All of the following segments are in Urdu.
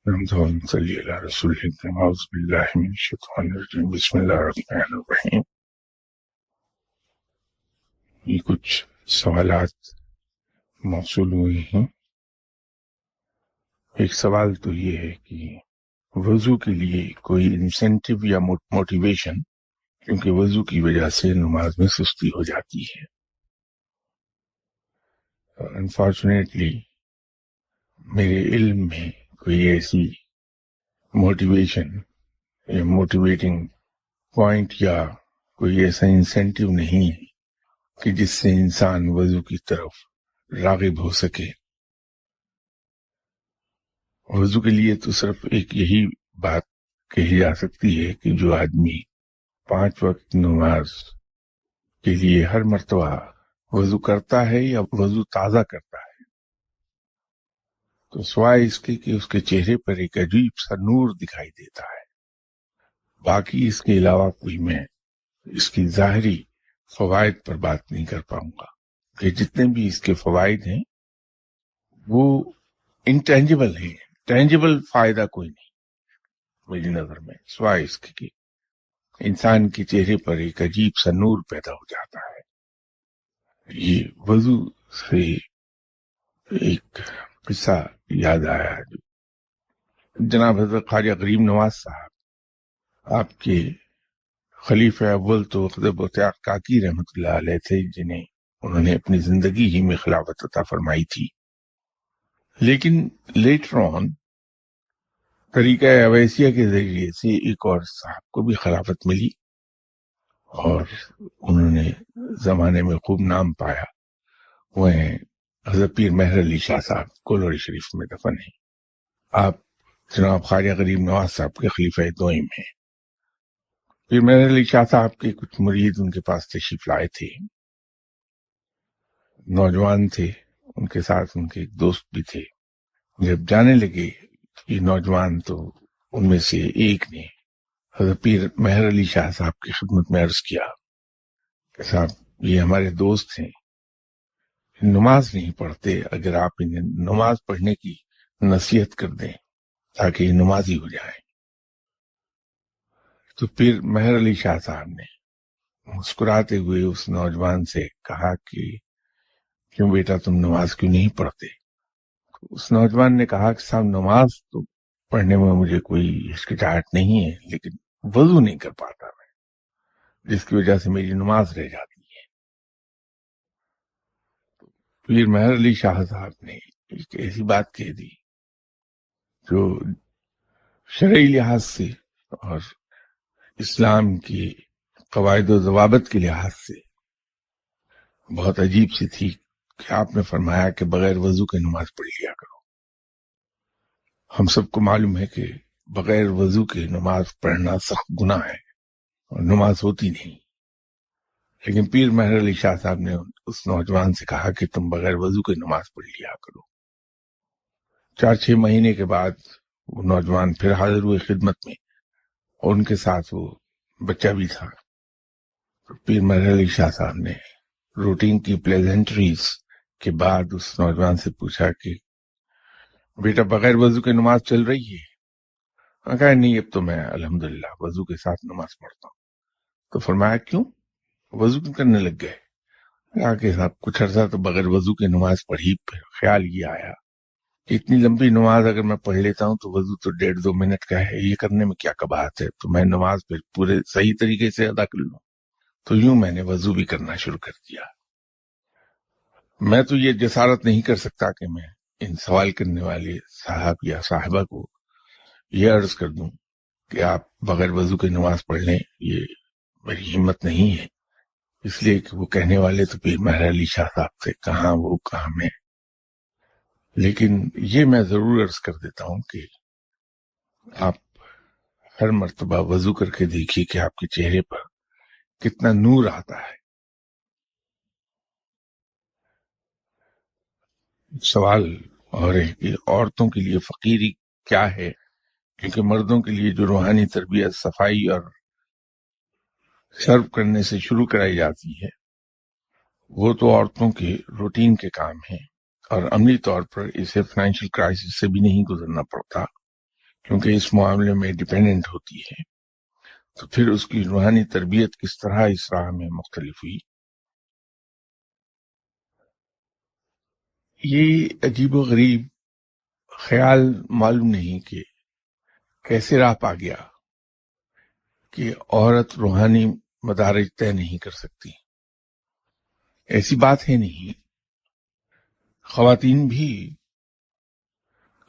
صلی اللہ رسول الکریم اعوذ باللہ من الشیطان الرجیم بسم اللہ الرحمن الرحیم۔ یہ کچھ سوالات موصول ہوئے ہیں۔ ایک سوال تو یہ ہے کہ وضو کے لیے کوئی انسینٹیو یا موٹیویشن، کیونکہ وضو کی وجہ سے نماز میں سستی ہو جاتی ہے۔ انفارچونیٹلی میرے علم میں کوئی ایسی موٹیویشن یا موٹیویٹنگ پوائنٹ یا کوئی ایسا انسینٹیو نہیں ہے کہ جس سے انسان وضو کی طرف راغب ہو سکے۔ وضو کے لیے تو صرف ایک یہی بات کہی جا سکتی ہے کہ جو آدمی 5 وقت نماز کے لیے ہر مرتبہ وضو کرتا ہے یا وضو تازہ کرتا ہے، تو سوائے اس کے کہ اس کے چہرے پر ایک عجیب سا نور دکھائی دیتا ہے، باقی اس کے علاوہ کوئی میں اس کی ظاہری فوائد پر بات نہیں کر پاؤں گا کہ جتنے بھی اس کے فوائد ہیں وہ انٹینجیبل ہیں۔ ٹینجیبل فائدہ کوئی نہیں میری نظر میں، سوائے اس کے کہ انسان کے چہرے پر ایک عجیب سا نور پیدا ہو جاتا ہے۔ یہ وضو سے ایک قصہ یاد آیا جو جناب حضرت خواجہ غریب نواز صاحب، آپ کے خلیفہ اول تو اقدب بختیار کاکی رحمۃ اللہ علیہ تھے، جنہیں انہوں نے اپنی زندگی ہی میں خلافت عطا فرمائی تھی، لیکن لیٹر آن طریقہ اویسیہ کے ذریعے سے ایک اور صاحب کو بھی خلافت ملی اور انہوں نے زمانے میں خوب نام پایا۔ وہ ہیں حضرت پیر مہر علی شاہ صاحب، کولوری شریف میں دفن ہیں۔ آپ جناب خواجہ غریب نواز صاحب کے خلیفہ دوئم ہیں۔ پیر مہر علی شاہ صاحب کے کچھ مرید ان کے پاس تشریف لائے تھے، نوجوان تھے، ان کے ساتھ ان کے ایک دوست بھی تھے۔ جب جانے لگے یہ نوجوان تو ان میں سے ایک نے حضرت پیر مہر علی شاہ صاحب کی خدمت میں عرض کیا کہ صاحب یہ ہمارے دوست ہیں، نماز نہیں پڑھتے، اگر آپ انہیں نماز پڑھنے کی نصیحت کر دیں تاکہ یہ نمازی ہو جائیں۔ تو پیر مہر علی شاہ صاحب نے مسکراتے ہوئے اس نوجوان سے کہا کہ کیوں بیٹا تم نماز کیوں نہیں پڑھتے؟ اس نوجوان نے کہا کہ صاحب نماز تو پڑھنے میں مجھے کوئی ہچکچاہٹ نہیں ہے، لیکن وضو نہیں کر پاتا میں، جس کی وجہ سے میری نماز رہ جاتی ہے۔ پیر مہر علی شاہ صاحب نے ایک ایسی بات کہہ دی جو شرعی لحاظ سے اور اسلام کی قواعد و ضوابط کے لحاظ سے بہت عجیب سی تھی کہ آپ نے فرمایا کہ بغیر وضو کے نماز پڑھ لیا کرو۔ ہم سب کو معلوم ہے کہ بغیر وضو کے نماز پڑھنا سخت گناہ ہے اور نماز ہوتی نہیں، لیکن پیر مہر علی شاہ صاحب نے اس نوجوان سے کہا کہ تم بغیر وضو کے نماز پڑھ لیا کرو۔ 4-6 مہینے کے بعد وہ نوجوان پھر حاضر ہوئے خدمت میں، اور ان کے ساتھ وہ بچہ بھی تھا۔ تو پیر مہر علی شاہ صاحب نے روٹین کی پلیزنٹریز کے بعد اس نوجوان سے پوچھا کہ بیٹا بغیر وضو کے نماز چل رہی ہے؟ کہا نہیں، اب تو میں الحمدللہ وضو کے ساتھ نماز پڑھتا ہوں۔ تو فرمایا کیوں وضو کیوں کرنے لگ گئے؟ کہا کہ صاحب کچھ عرصہ تو بغیر وضو کے نماز پڑھی، پھر خیال یہ آیا کہ اتنی لمبی نماز اگر میں پڑھ لیتا ہوں تو وضو تو 1.5-2 منٹ کا ہے، یہ کرنے میں کیا کباہت ہے، تو میں نماز پھر پورے صحیح طریقے سے ادا کر لوں۔ تو یوں میں نے وضو بھی کرنا شروع کر دیا۔ میں تو یہ جسارت نہیں کر سکتا کہ میں ان سوال کرنے والے صاحب یا صاحبہ کو یہ عرض کر دوں کہ آپ بغیر وضو کے نماز پڑھ لیں، یہ میری ہمت نہیں ہے، اس لیے کہ وہ کہنے والے تو پیر مہر علی شاہ صاحب تھے، کہاں وہ کہاں میں۔ لیکن یہ میں ضرور عرض کر دیتا ہوں کہ آپ ہر مرتبہ وضو کر کے دیکھیے کہ آپ کے چہرے پر کتنا نور آتا ہے۔ سوال اور ہے کہ عورتوں کے لیے فقیری کیا ہے، کیونکہ مردوں کے لیے جو روحانی تربیت صفائی اور سرو کرنے سے شروع کرائی جاتی ہے وہ تو عورتوں کے روٹین کے کام ہیں، اور عملی طور پر اسے فائنینشیل کرائسس سے بھی نہیں گزرنا پڑتا، کیونکہ اس معاملے میں ڈیپینڈنٹ ہوتی ہے، تو پھر اس کی روحانی تربیت کس طرح اس راہ میں مختلف ہوئی. یہ عجیب و غریب خیال معلوم نہیں کہ کیسے راہ پا گیا کہ عورت روحانی مدارج طے نہیں کر سکتی. ایسی بات ہے نہیں، خواتین بھی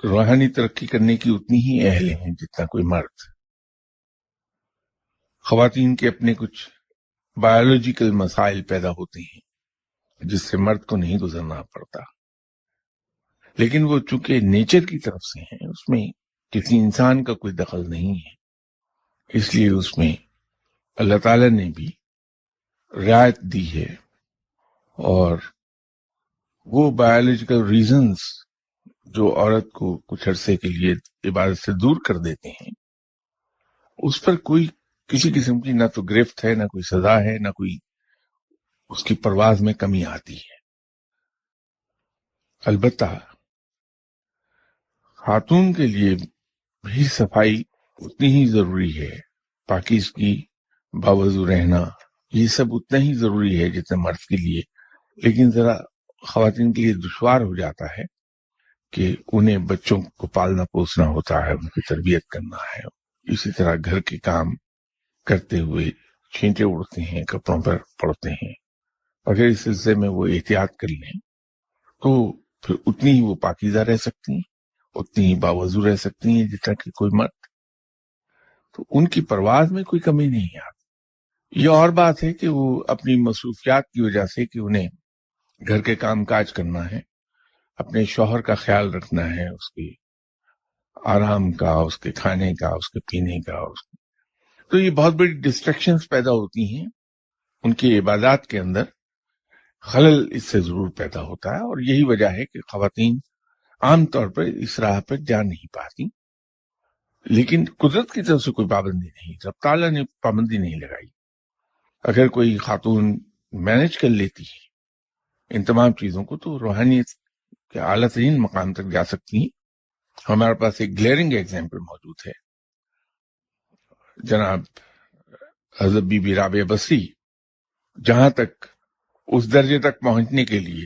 روحانی ترقی کرنے کی اتنی ہی اہل ہیں جتنا کوئی مرد. خواتین کے اپنے کچھ بایولوجیکل مسائل پیدا ہوتے ہیں جس سے مرد کو نہیں گزرنا پڑتا، لیکن وہ چونکہ نیچر کی طرف سے ہیں، اس میں کسی انسان کا کوئی دخل نہیں ہے، اس لیے اس میں اللہ تعالی نے بھی رعایت دی ہے. اور وہ بایولوجیکل ریزنز جو عورت کو کچھ عرصے کے لیے عبادت سے دور کر دیتے ہیں، اس پر کوئی کسی قسم کی نہ تو گرفت ہے، نہ کوئی سزا ہے، نہ کوئی اس کی پرواز میں کمی آتی ہے. البتہ خاتون کے لیے بھی صفائی اتنی ہی ضروری ہے، پاکیزگی، باوضو رہنا، یہ سب اتنا ہی ضروری ہے جتنا مرد کے لیے. لیکن ذرا خواتین کے لیے دشوار ہو جاتا ہے کہ انہیں بچوں کو پالنا پوسنا ہوتا ہے، ان کی تربیت کرنا ہے، اسی طرح گھر کے کام کرتے ہوئے چھینٹے اڑتے ہیں، کپڑوں پر پڑتے ہیں. اگر اس سلسلے میں وہ احتیاط کر لیں تو پھر اتنی ہی وہ پاکیزہ رہ سکتی ہیں، اتنی ہی باوضو رہ سکتی ہیں جتنا کہ کوئی مرد. تو ان کی پرواز میں کوئی کمی نہیں آتی. یہ اور بات ہے کہ وہ اپنی مصروفیات کی وجہ سے کہ انہیں گھر کے کام کاج کرنا ہے، اپنے شوہر کا خیال رکھنا ہے، اس کے آرام کا، اس کے کھانے کا، اس کے پینے کا، تو یہ بہت بڑی ڈسٹریکشنز پیدا ہوتی ہیں. ان کی عبادات کے اندر خلل اس سے ضرور پیدا ہوتا ہے، اور یہی وجہ ہے کہ خواتین عام طور پر اس راہ پر جا نہیں پاتی. لیکن قدرت کی طرف سے کوئی پابندی نہیں، رب تعالیٰ نے پابندی نہیں لگائی. اگر کوئی خاتون مینج کر لیتی ہے ان تمام چیزوں کو تو روحانیت کے اعلیٰ ترین مقام تک جا سکتی ہیں. ہمارے پاس ایک گلیئرنگ ایگزامپل موجود ہے، جناب حضرت بی بی رابعہ بصری، جہاں تک اس درجے تک پہنچنے کے لیے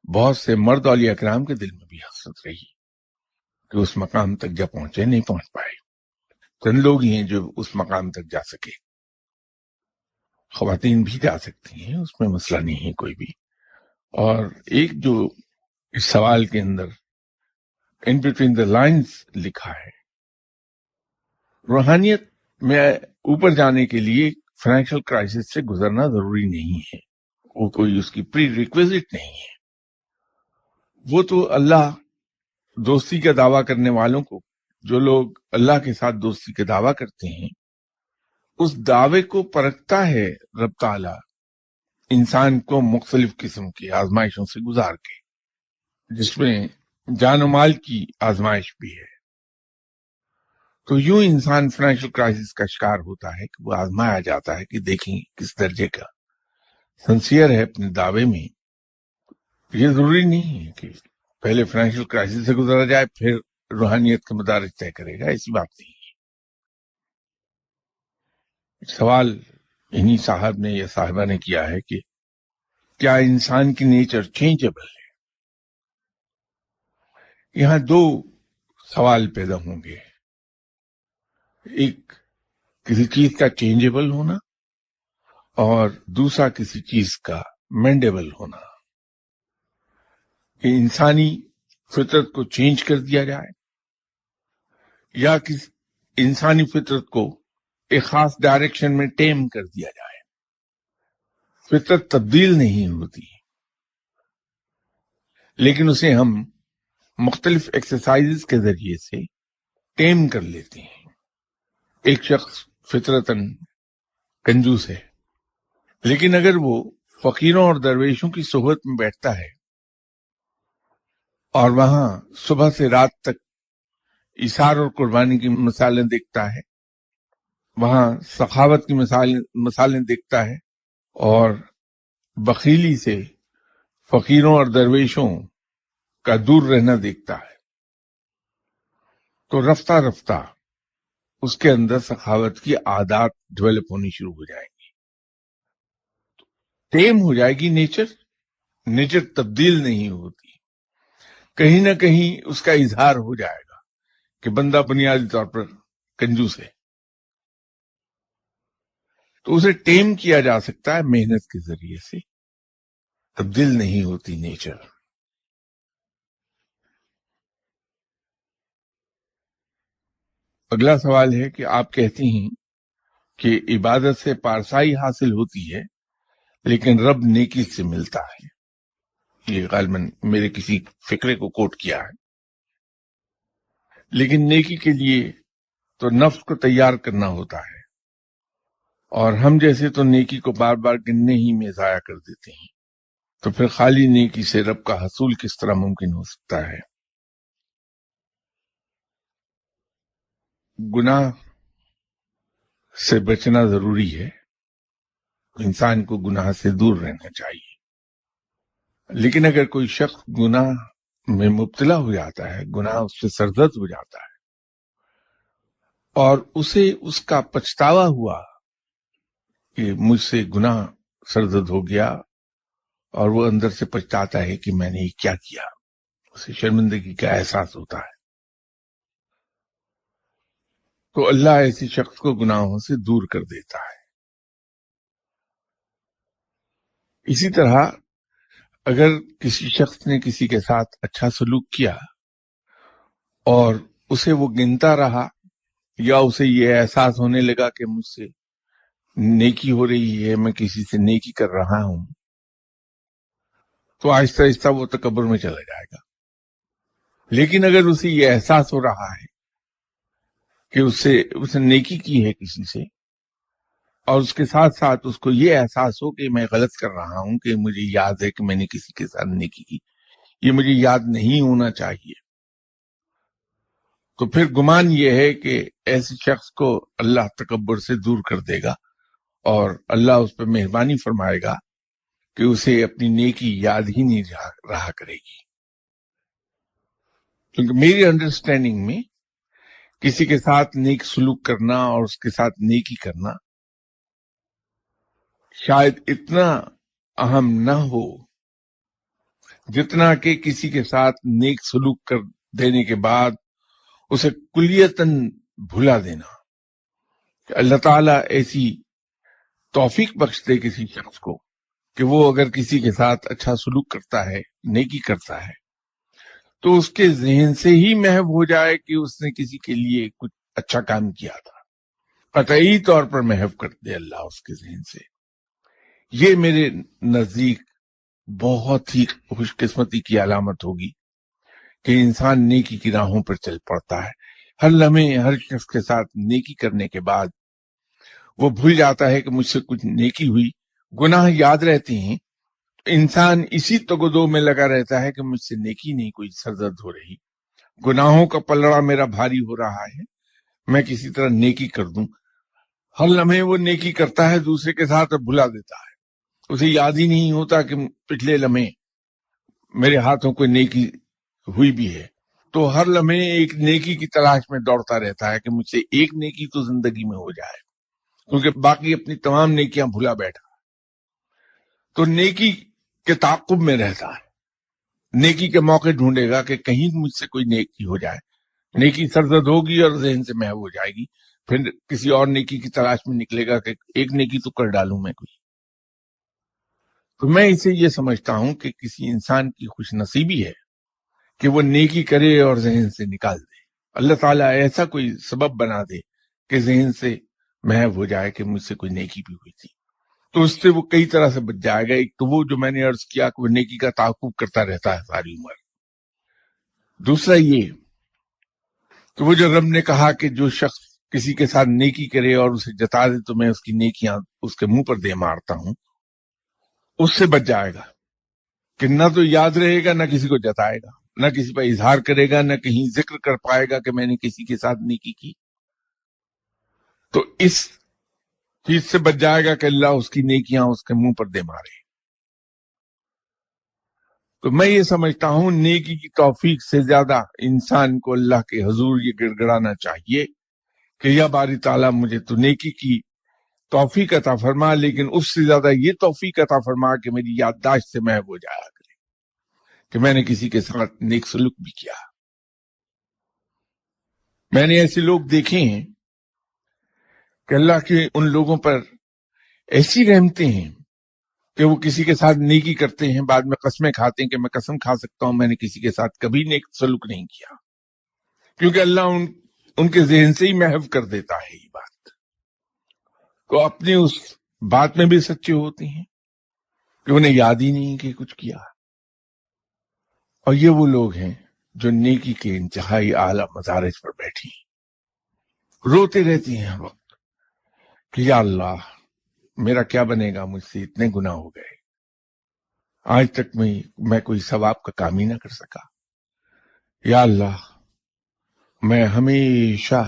بہت سے مرد اولیاء کرام کے دل میں بھی حسرت رہی کہ اس مقام تک جب پہنچے، نہیں پہنچ پائے. چند لوگ ہی ہیں جو اس مقام تک جا سکے. خواتین بھی جا سکتی ہیں، اس میں مسئلہ نہیں ہے کوئی بھی. اور ایک جو اس سوال کے اندر ان بٹوین دا لائنز لکھا ہے، روحانیت میں اوپر جانے کے لیے فائنینشیل کرائسس سے گزرنا ضروری نہیں ہے، وہ کوئی اس کی پری ریکویزٹ نہیں ہے. وہ تو اللہ دوستی کا دعویٰ کرنے والوں کو، جو لوگ اللہ کے ساتھ دوستی کا دعویٰ کرتے ہیں، اس دعوے کو پرکھتا ہے رب تعالیٰ انسان کو مختلف قسم کی آزمائشوں سے گزار کے، جس میں جان و مال کی آزمائش بھی ہے. تو یوں انسان فائنینشیل کرائسس کا شکار ہوتا ہے کہ وہ آزمایا جاتا ہے کہ دیکھیں کس درجے کا سنسیئر ہے اپنے دعوے میں. یہ ضروری نہیں ہے کہ پہلے فائنینشیل کرائسس سے گزرا جائے پھر روحانیت کے مدارج طے کرے گا، ایسی بات نہیں ہے. سوال انہی صاحب نے یا صاحبہ نے کیا ہے کہ کیا انسان کی نیچر چینجبل ہے؟ یہاں دو سوال پیدا ہوں گے، ایک کسی چیز کا چینجبل ہونا اور دوسرا کسی چیز کا مینڈیبل ہونا. کہ انسانی فطرت کو چینج کر دیا جائے یا کسی انسانی فطرت کو ایک خاص ڈائریکشن میں ٹیم کر دیا جائے. فطرت تبدیل نہیں ہوتی، لیکن اسے ہم مختلف ایکسرسائز کے ذریعے سے ٹیم کر لیتے ہیں. ایک شخص فطرتاً کنجوس ہے، لیکن اگر وہ فقیروں اور درویشوں کی صحبت میں بیٹھتا ہے اور وہاں صبح سے رات تک ایثار اور قربانی کی مثالیں دیکھتا ہے، وہاں سخاوت کی مثالیں دیکھتا ہے، اور بخیلی سے فقیروں اور درویشوں کا دور رہنا دیکھتا ہے، تو رفتہ رفتہ اس کے اندر سخاوت کی عادات ڈیولپ ہونی شروع ہو جائیں گی، ٹیم ہو جائے گی نیچر تبدیل نہیں ہوتی، کہیں نہ کہیں اس کا اظہار ہو جائے گا کہ بندہ بنیادی طور پر کنجوس ہے، تو اسے ٹیم کیا جا سکتا ہے محنت کے ذریعے سے، تبدیل نہیں ہوتی نیچر۔ اگلا سوال ہے کہ آپ کہتی ہیں کہ عبادت سے پارسائی حاصل ہوتی ہے لیکن رب نیکی سے ملتا ہے، یہ غالباً میرے کسی فکرے کو کوٹ کیا ہے، لیکن نیکی کے لیے تو نفس کو تیار کرنا ہوتا ہے، اور ہم جیسے تو نیکی کو بار بار گننے ہی میں ضائع کر دیتے ہیں، تو پھر خالی نیکی سے رب کا حصول کس طرح ممکن ہو سکتا ہے؟ گناہ سے بچنا ضروری ہے، انسان کو گناہ سے دور رہنا چاہیے، لیکن اگر کوئی شخص گناہ میں مبتلا ہو جاتا ہے، گناہ اس سے سرزد ہو جاتا ہے اور اسے اس کا پچھتاوا ہوا کہ مجھ سے گناہ سرزد ہو گیا، اور وہ اندر سے پچھتاتا ہے کہ میں نے یہ کیا کیا، اسے شرمندگی کا احساس ہوتا ہے، تو اللہ ایسی شخص کو گناہوں سے دور کر دیتا ہے۔ اسی طرح اگر کسی شخص نے کسی کے ساتھ اچھا سلوک کیا اور اسے وہ گنتا رہا، یا اسے یہ احساس ہونے لگا کہ مجھ سے نیکی ہو رہی ہے، میں کسی سے نیکی کر رہا ہوں، تو آہستہ آہستہ وہ تکبر میں چلا جائے گا۔ لیکن اگر اسے یہ احساس ہو رہا ہے کہ اس نے نیکی کی ہے کسی سے، اور اس کے ساتھ ساتھ اس کو یہ احساس ہو کہ میں غلط کر رہا ہوں، کہ مجھے یاد ہے کہ میں نے کسی کے ساتھ نیکی کی، یہ مجھے یاد نہیں ہونا چاہیے، تو پھر گمان یہ ہے کہ ایسے شخص کو اللہ تکبر سے دور کر دے گا، اور اللہ اس پہ مہربانی فرمائے گا کہ اسے اپنی نیکی یاد ہی نہیں رہا کرے گی۔ کیونکہ میری انڈرسٹینڈنگ میں کسی کے ساتھ نیک سلوک کرنا اور اس کے ساتھ نیکی کرنا شاید اتنا اہم نہ ہو جتنا کہ کسی کے ساتھ نیک سلوک کر دینے کے بعد اسے کلیتاً بھلا دینا، کہ اللہ تعالیٰ ایسی توفیق بخش دے کسی شخص کو کہ وہ اگر کسی کے ساتھ اچھا سلوک کرتا ہے، نیکی کرتا ہے، تو اس کے ذہن سے ہی محو ہو جائے کہ اس نے کسی کے لیے کچھ اچھا کام کیا تھا، قطعی طور پر محو کر دے اللہ اس کے ذہن سے۔ یہ میرے نزدیک بہت ہی خوش قسمتی کی علامت ہوگی کہ انسان نیکی کی راہوں پر چل پڑتا ہے، ہر لمحے ہر شخص کے ساتھ نیکی کرنے کے بعد وہ بھول جاتا ہے کہ مجھ سے کچھ نیکی ہوئی، گناہ یاد رہتے ہیں، انسان اسی تگدو میں لگا رہتا ہے کہ مجھ سے نیکی نہیں کوئی سرزد ہو رہی، گناہوں کا پلڑا میرا بھاری ہو رہا ہے، میں کسی طرح نیکی کر دوں۔ ہر لمحے وہ نیکی کرتا ہے دوسرے کے ساتھ اور بھلا دیتا ہے، اسے یاد ہی نہیں ہوتا کہ پچھلے لمحے میرے ہاتھوں کوئی نیکی ہوئی بھی ہے، تو ہر لمحے ایک نیکی کی تلاش میں دوڑتا رہتا ہے کہ مجھ سے ایک نیکی تو زندگی میں ہو جائے، کیونکہ باقی اپنی تمام نیکیاں بھلا بیٹھا، تو نیکی کے تعاقب میں رہتا ہے، نیکی کے موقع ڈھونڈے گا کہ کہیں مجھ سے کوئی نیکی ہو جائے، نیکی سرزد ہوگی اور ذہن سے محو ہو جائے گی، پھر کسی اور نیکی کی تلاش میں نکلے گا کہ ایک نیکی تو کر ڈالوں میں کوئی۔ تو میں اسے یہ سمجھتا ہوں کہ کسی انسان کی خوش نصیبی ہے کہ وہ نیکی کرے اور ذہن سے نکال دے، اللہ تعالیٰ ایسا کوئی سبب بنا دے کہ ذہن سے محو ہو جائے کہ مجھ سے کوئی نیکی بھی ہوئی تھی، تو اس سے وہ کئی طرح سے بچ جائے گا۔ ایک تو وہ جو میں نے عرض کیا کہ وہ نیکی کا تعاقب کرتا رہتا ہے ساری عمر، دوسرا یہ کہ وہ جو رب نے کہا کہ جو شخص کسی کے ساتھ نیکی کرے اور اسے جتا دے تو میں اس کی نیکیاں اس کے منہ پر دے مارتا ہوں، اس سے بچ جائے گا کہ نہ تو یاد رہے گا، نہ کسی کو جتائے گا، نہ کسی پر اظہار کرے گا، نہ کہیں ذکر کر پائے گا کہ میں نے کسی کے ساتھ نیکی کی، تو اس چیز سے بچ جائے گا کہ اللہ اس کی نیکیاں اس کے منہ پر دے مارے۔ تو میں یہ سمجھتا ہوں نیکی کی توفیق سے زیادہ انسان کو اللہ کے حضور یہ گڑ گڑانا چاہیے کہ یا باری تعالیٰ مجھے تو نیکی کی توفیق عطا فرما، لیکن اس سے زیادہ یہ توفیق عطا فرما کہ میری یادداشت سے محو ہو جایا کرے کہ میں نے کسی کے ساتھ نیک سلوک بھی کیا۔ میں نے ایسے لوگ دیکھے ہیں کہ اللہ کے ان لوگوں پر ایسی رحمتیں ہیں کہ وہ کسی کے ساتھ نیکی کرتے ہیں، بعد میں قسمیں کھاتے ہیں کہ میں قسم کھا سکتا ہوں میں نے کسی کے ساتھ کبھی نیک سلوک نہیں کیا، کیونکہ اللہ ان کے ذہن سے ہی محو کر دیتا ہے یہ بات۔ تو اپنی اس بات میں بھی سچے ہوتے ہیں کہ انہیں یاد ہی نہیں کہ کچھ کیا۔ اور یہ وہ لوگ ہیں جو نیکی کے انتہائی اعلیٰ مدارج پر بیٹھی روتے رہتی ہیں ہر وقت کہ یا اللہ میرا کیا بنے گا، مجھ سے اتنے گناہ ہو گئے، آج تک میں کوئی ثواب کا کام ہی نہ کر سکا، یا اللہ میں ہمیشہ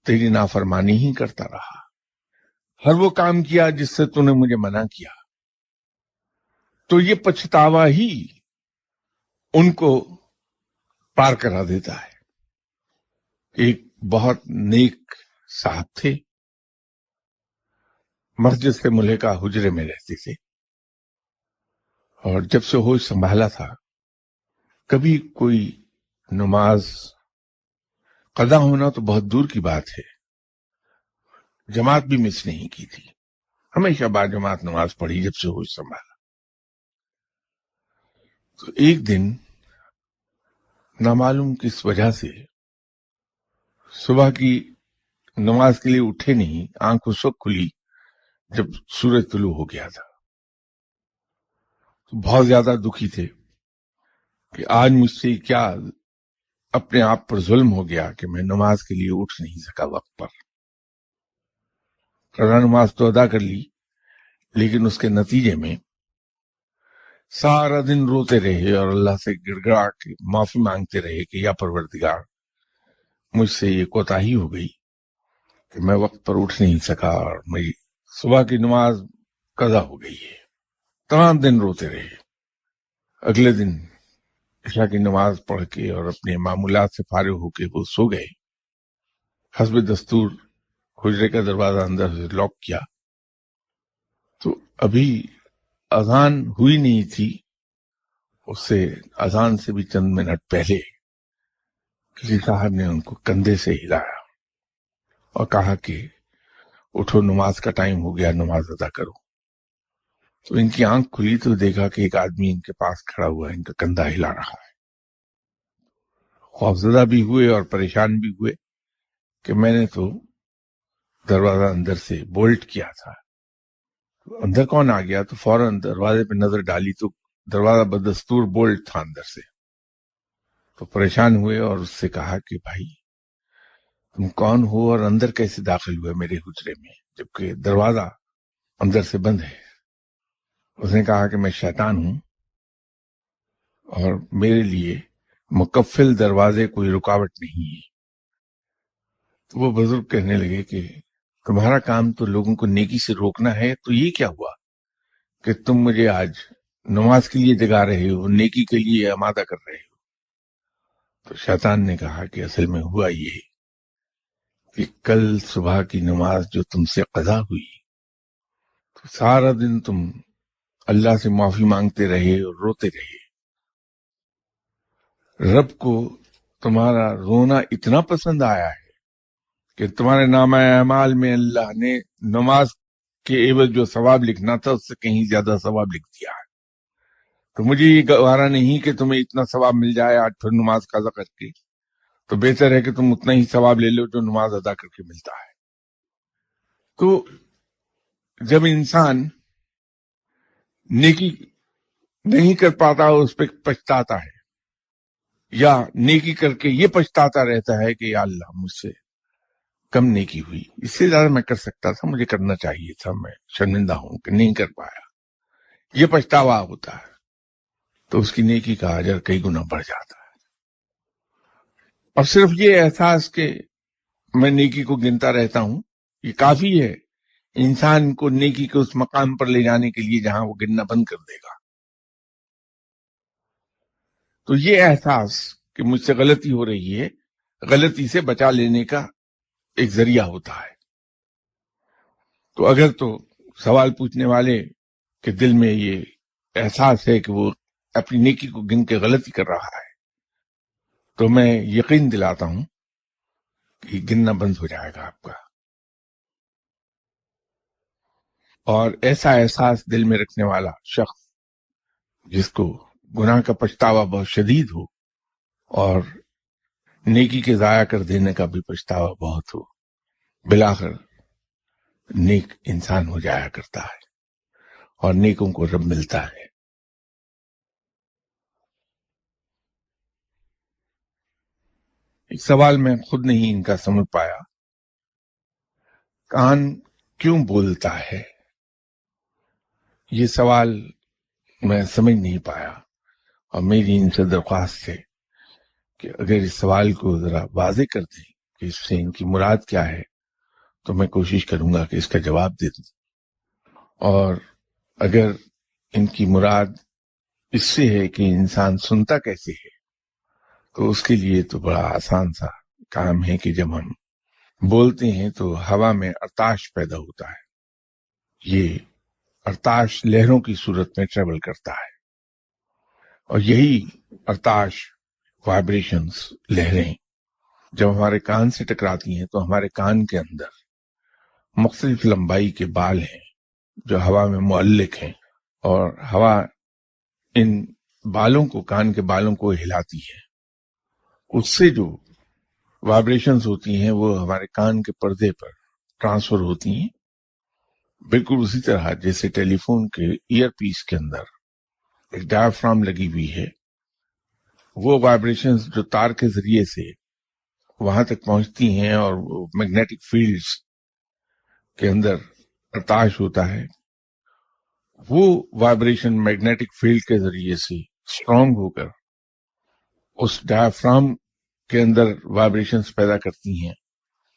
تیری نافرمانی ہی کرتا رہا، ہر وہ کام کیا جس سے تو نے مجھے منع کیا۔ تو یہ پچھتاوا ہی ان کو پار کرا دیتا ہے۔ ایک بہت نیک صاحب تھے، مسجد سے ملحقہ حجرے میں رہتے تھے، اور جب سے ہوش سنبھالا تھا کبھی کوئی نماز قضا ہونا تو بہت دور کی بات ہے، جماعت بھی مس نہیں کی تھی، ہمیشہ با جماعت نماز پڑھی جب سے ہوش سنبھالا۔ تو ایک دن نامعلوم کس وجہ سے صبح کی نماز کے لیے اٹھے نہیں، آنکھ اس وقت کھلی جب سورج طلوع ہو گیا تھا، بہت زیادہ دکھی تھے کہ آج مجھ سے کیا اپنے آپ پر ظلم ہو گیا کہ میں نماز کے لیے اٹھ نہیں سکا وقت پر۔ قضا نماز تو ادا کر لی، لیکن اس کے نتیجے میں سارا دن روتے رہے اور اللہ سے گڑ گڑا کے معافی مانگتے رہے کہ یا پروردگار مجھ سے یہ کوتاہی ہو گئی کہ میں وقت پر اٹھ نہیں سکا اور میری صبح کی نماز قضا ہو گئی ہے۔ تمام دن روتے رہے۔ اگلے دن عشاء کی نماز پڑھ کے اور اپنے معمولات سے فارغ ہو کے وہ سو گئے۔ حسب دستور حجرے کا دروازہ اندر سے لاک کیا تو ابھی اذان ہوئی نہیں تھی، اس سے اذان سے بھی چند منٹ پہلے کسی صاحب نے ان کو کندھے سے ہلایا اور کہا کہ اٹھو نماز کا ٹائم ہو گیا، نماز ادا کرو۔ تو ان کی آنکھ کھلی تو دیکھا کہ ایک آدمی ان کے پاس کھڑا ہوا ہے، ان کا کندھا ہلا رہا ہے۔ خوفزدہ بھی ہوئے اور پریشان بھی ہوئے کہ میں نے تو دروازہ اندر سے بولٹ کیا تھا، اندر کون آ گیا؟ تو فوراً دروازے پہ نظر ڈالی تو دروازہ بدستور بولٹ تھا اندر سے۔ تو پریشان ہوئے اور اس سے کہا کہ بھائی تم کون ہو اور اندر کیسے داخل ہوئے میرے حجرے میں جبکہ دروازہ اندر سے بند ہے؟ اس نے کہا کہ میں شیطان ہوں اور میرے لیے مکفل دروازے کوئی رکاوٹ نہیں ہے۔ تو وہ بزرگ کہنے لگے کہ تمہارا کام تو لوگوں کو نیکی سے روکنا ہے، تو یہ کیا ہوا کہ تم مجھے آج نماز کے لیے جگا رہے ہو، نیکی کے لیے آمادہ کر رہے ہو؟ تو شیطان نے کہا کہ اصل میں ہوا یہ کہ کل صبح کی نماز جو تم سے قضا ہوئی تو سارا دن تم اللہ سے معافی مانگتے رہے اور روتے رہے۔ رب کو تمہارا رونا اتنا پسند آیا ہے کہ تمہارے نامہ اعمال میں اللہ نے نماز کے عوض جو ثواب لکھنا تھا اس سے کہیں زیادہ ثواب لکھ دیا ہے۔ تو مجھے یہ گوارا نہیں کہ تمہیں اتنا ثواب مل جائے آج پھر نماز قضا کر کے، تو بہتر ہے کہ تم اتنا ہی ثواب لے لو جو نماز ادا کر کے ملتا ہے۔ تو جب انسان نیکی نہیں کر پاتا اس پہ پچھتاتا ہے، یا نیکی کر کے یہ پچھتاتا رہتا ہے کہ یا اللہ مجھ سے کم نیکی ہوئی، اس سے زیادہ میں کر سکتا تھا، مجھے کرنا چاہیے تھا، میں شرمندہ ہوں کہ نہیں کر پایا، یہ پچھتاوا ہوتا ہے تو اس کی نیکی کا اجر کئی گنا بڑھ جاتا ہے۔ اور صرف یہ احساس کہ میں نیکی کو گنتا رہتا ہوں یہ کافی ہے انسان کو نیکی کے اس مقام پر لے جانے کے لیے جہاں وہ گننا بند کر دے گا۔ تو یہ احساس کہ مجھ سے غلطی ہو رہی ہے، غلطی سے بچا لینے کا ایک ذریعہ ہوتا ہے۔ تو اگر تو سوال پوچھنے والے کے دل میں یہ احساس ہے کہ وہ اپنی نیکی کو گن کے غلطی کر رہا ہے، تو میں یقین دلاتا ہوں کہ گننا بند ہو جائے گا آپ کا، اور ایسا احساس دل میں رکھنے والا شخص جس کو گناہ کا پچھتاوا بہت شدید ہو اور نیکی کے ضائع کر دینے کا بھی پچھتاوا بہت ہو، بالآخر نیک انسان ہو جایا کرتا ہے اور نیکوں کو رب ملتا ہے۔ ایک سوال میں خود نہیں ان کا سمجھ پایا، کان کیوں بولتا ہے؟ یہ سوال میں سمجھ نہیں پایا، اور میری ان سے درخواست ہے کہ اگر اس سوال کو ذرا واضح کر دیں کہ اس سے ان کی مراد کیا ہے، تو میں کوشش کروں گا کہ اس کا جواب دے دوں، اور اگر ان کی مراد اس سے ہے کہ انسان سنتا کیسے ہے، تو اس کے لیے تو بڑا آسان سا کام ہے کہ جب ہم بولتے ہیں تو ہوا میں ارتاش پیدا ہوتا ہے، یہ ارتاش لہروں کی صورت میں ٹریول کرتا ہے، اور یہی ارتاش وائبریشنز، لہریں جب ہمارے کان سے ٹکراتی ہیں تو ہمارے کان کے اندر مختلف لمبائی کے بال ہیں جو ہوا میں معلق ہیں، اور ہوا ان بالوں کو، کان کے بالوں کو ہلاتی ہے، اس سے جو وائبریشنز ہوتی ہیں وہ ہمارے کان کے پردے پر ٹرانسفر ہوتی ہیں، بالکل اسی طرح جیسے ٹیلی فون کے ایئر پیس کے اندر ایک ڈایافرام لگی ہوئی ہے، وہ وائبریشنز جو تار کے ذریعے سے وہاں تک پہنچتی ہیں اور میگنیٹک فیلڈز کے اندر ارتاش ہوتا ہے، وہ وائبریشن میگنیٹک فیلڈ کے ذریعے سے اسٹرانگ ہو کر اس ڈایافرام کے اندر وائبریشنز پیدا کرتی ہیں،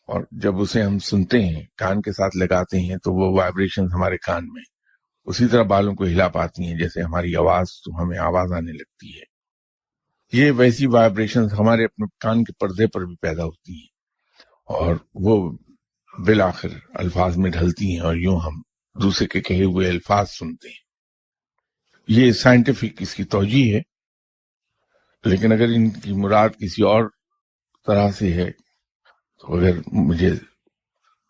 اور جب اسے ہم سنتے ہیں، کان کے ساتھ لگاتے ہیں، تو وہ وائبریشنز ہمارے کان میں اسی طرح بالوں کو ہلا پاتی ہیں جیسے ہماری آواز، تو ہمیں آواز آنے لگتی ہے۔ یہ ویسی وائبریشنز ہمارے اپنے کان کے پردے پر بھی پیدا ہوتی ہیں، اور وہ بالآخر الفاظ میں ڈھلتی ہیں، اور یوں ہم دوسرے کے کہے ہوئے الفاظ سنتے ہیں۔ یہ سائنٹیفک اس کی توجیہ ہے، لیکن اگر ان کی مراد کسی اور طرح سے ہے تو اگر مجھے